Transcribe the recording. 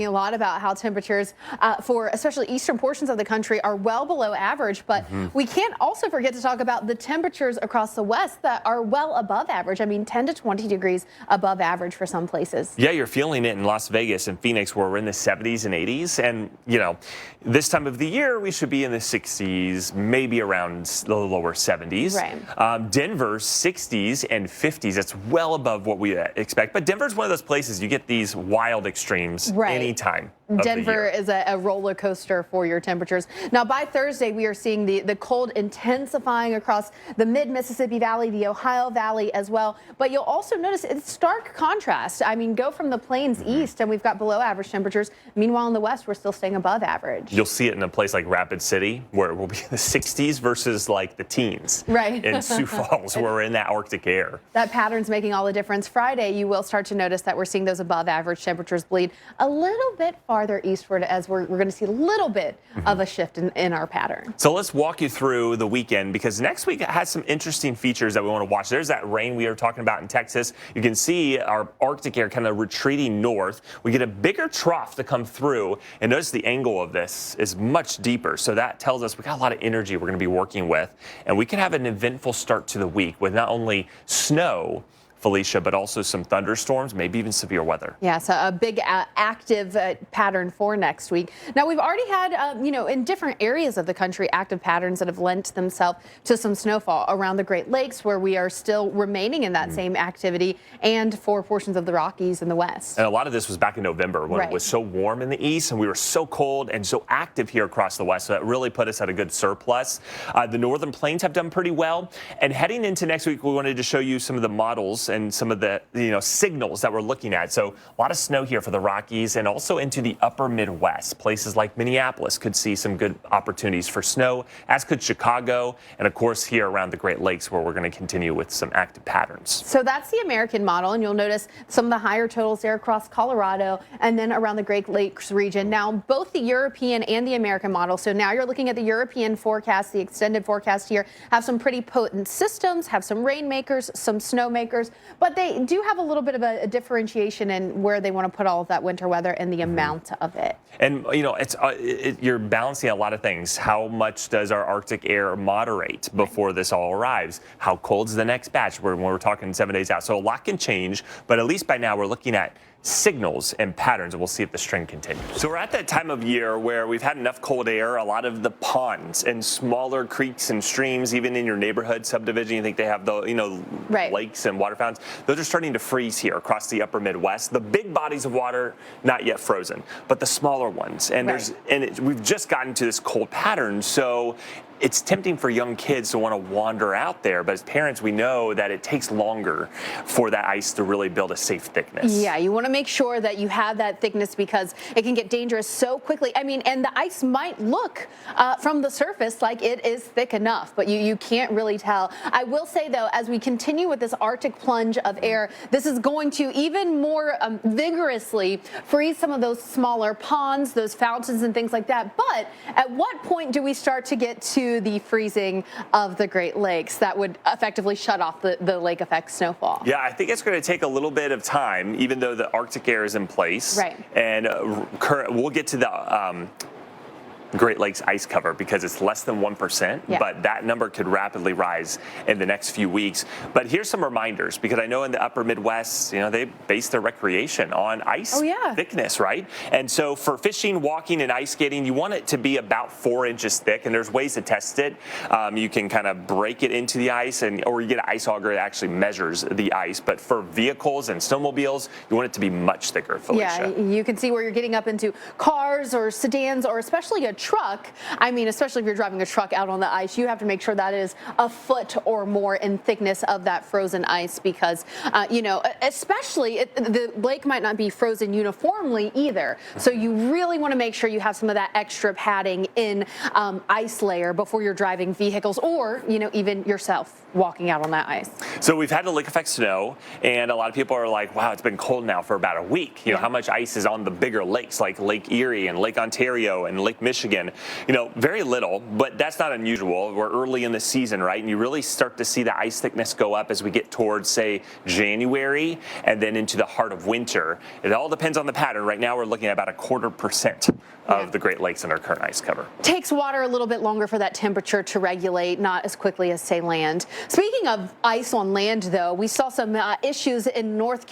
A lot about how temperatures for especially eastern portions of the country are well below average, but we can't also forget to talk about the temperatures across the west that are well above average. I mean, 10 to 20 degrees above average for some places. Yeah, you're feeling it in Las Vegas and Phoenix, where we're in the 70s and 80s. And, you know, this time of the year, we should be in the 60s, maybe around the lower 70s. Right. Denver, 60s and 50s. That's well above what we expect. But Denver's one of those places you get these wild extremes anytime. Denver is a roller coaster for your temperatures. Now, by Thursday, we are seeing the cold intensifying across the mid-Mississippi Valley, the Ohio Valley as well. But you'll also notice it's stark contrast. I mean, go from the plains east, and we've got below average temperatures. Meanwhile, in the west, we're still staying above average. You'll see it in a place like Rapid City, where it will be in the 60s versus like the teens. Right. In Sioux Falls, where we're in that Arctic air. That pattern's making all the difference. Friday, you will start to notice that we're seeing those above average temperatures bleed a little bit farther eastward, as we're going to see a little bit of a shift in our pattern. So let's walk you through the weekend, because next week has some interesting features that we want to watch. There's that rain we were talking about in Texas. You can see our Arctic air kind of retreating north. We get a bigger trough to come through, and notice the angle of this is much deeper. So that tells us we got a lot of energy we're going to be working with, and we can have an eventful start to the week with not only snow, Felicia, but also some thunderstorms, maybe even severe weather. Yeah, so a big active pattern for next week. Now, we've already had, in different areas of the country, active patterns that have lent themselves to some snowfall around the Great Lakes, where we are still remaining in that same activity, and for portions of the Rockies in the west. And a lot of this was back in November, when it was so warm in the east and we were so cold and so active here across the west. So that really put us at a good surplus. The northern plains have done pretty well. And heading into next week, we wanted to show you some of the models and some of the signals that we're looking at. So a lot of snow here for the Rockies, and also into the upper Midwest. Places like Minneapolis could see some good opportunities for snow, as could Chicago, and of course here around the Great Lakes, where we're going to continue with some active patterns. So that's the American model, and you'll notice some of the higher totals there across Colorado and then around the Great Lakes region. Now, both the European and the American model, so now you're looking at the European forecast, the extended forecast here, have some pretty potent systems, have some rainmakers, some snowmakers, but they do have a little bit of a differentiation in where they want to put all of that winter weather and the amount of it. And, you're balancing a lot of things. How much does our Arctic air moderate before this all arrives? How cold's the next batch when we're talking 7 days out? So a lot can change, but at least by now we're looking at signals and patterns, and we'll see if the string continues. So we're at that time of year where we've had enough cold air. A lot of the ponds and smaller creeks and streams, even in your neighborhood subdivision, you think they have the lakes and water fountains, those are starting to freeze here across the upper Midwest. The big bodies of water not yet frozen, but the smaller ones, and we've just gotten to this cold pattern. So it's tempting for young kids to want to wander out there, but as parents, we know that it takes longer for that ice to really build a safe thickness. Yeah, you want to make sure that you have that thickness, because it can get dangerous so quickly. I mean, and the ice might look from the surface like it is thick enough, but you can't really tell. I will say, though, as we continue with this Arctic plunge of air, this is going to even more vigorously freeze some of those smaller ponds, those fountains and things like that. But at what point do we start to get to the freezing of the Great Lakes that would effectively shut off the lake effect snowfall? Yeah, I think it's going to take a little bit of time, even though the Arctic air is in place. Right. And we'll get to the Great Lakes ice cover, because it's less than 1%, but that number could rapidly rise in the next few weeks. But here's some reminders, because I know in the upper Midwest, they base their recreation on ice thickness, right? And so for fishing, walking, and ice skating, you want it to be about 4 inches thick, and there's ways to test it. You can kind of break it into the ice, or you get an ice auger that actually measures the ice. But for vehicles and snowmobiles, you want it to be much thicker, Felicia. Yeah, you can see where you're getting up into cars or sedans, or especially a truck. I mean, especially if you're driving a truck out on the ice, you have to make sure that is a foot or more in thickness of that frozen ice, because, especially the lake might not be frozen uniformly either. So you really want to make sure you have some of that extra padding in ice layer before you're driving vehicles, or, even yourself walking out on that ice. So we've had the lake effect snow, and a lot of people are like, wow, it's been cold now for about a week. How much ice is on the bigger lakes, like Lake Erie and Lake Ontario and Lake Michigan? Michigan, very little, but that's not unusual. We're early in the season, right? And you really start to see the ice thickness go up as we get towards, say, January and then into the heart of winter. It all depends on the pattern. Right now, we're looking at about 0.25% of the Great Lakes in our current ice cover. Takes water a little bit longer for that temperature to regulate, not as quickly as, say, land. Speaking of ice on land, though, we saw some issues in North Carolina.